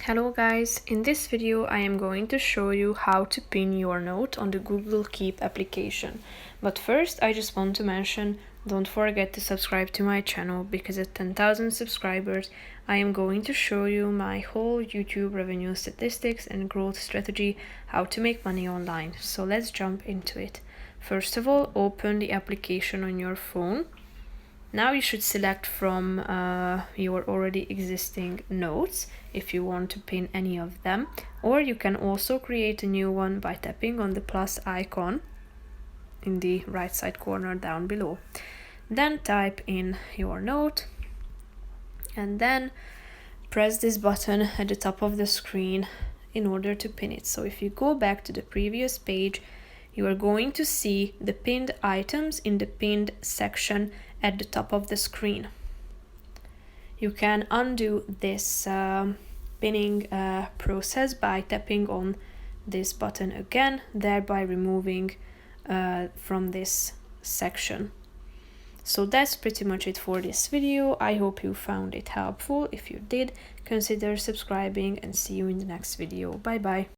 Hello guys, in this video I am going to show you how to pin your note on the Google Keep application. But first I just want to mention, don't forget to subscribe to my channel because at 10,000 subscribers I am going to show you my whole YouTube revenue statistics and growth strategy, how to make money online. So let's jump into it. First of all, open the application on your phone. Now you should select from your already existing notes if you want to pin any of them, or you can also create a new one by tapping on the plus icon in the right side corner down below. Then type in your note and then press this button at the top of the screen in order to pin it. So if you go back to the previous page, you are going to see the pinned items in the pinned section at the top of the screen. You can undo this pinning process by tapping on this button again, thereby removing from this section. So that's pretty much it for this video. I hope you found it helpful. If you did, consider subscribing and see you in the next video. Bye bye.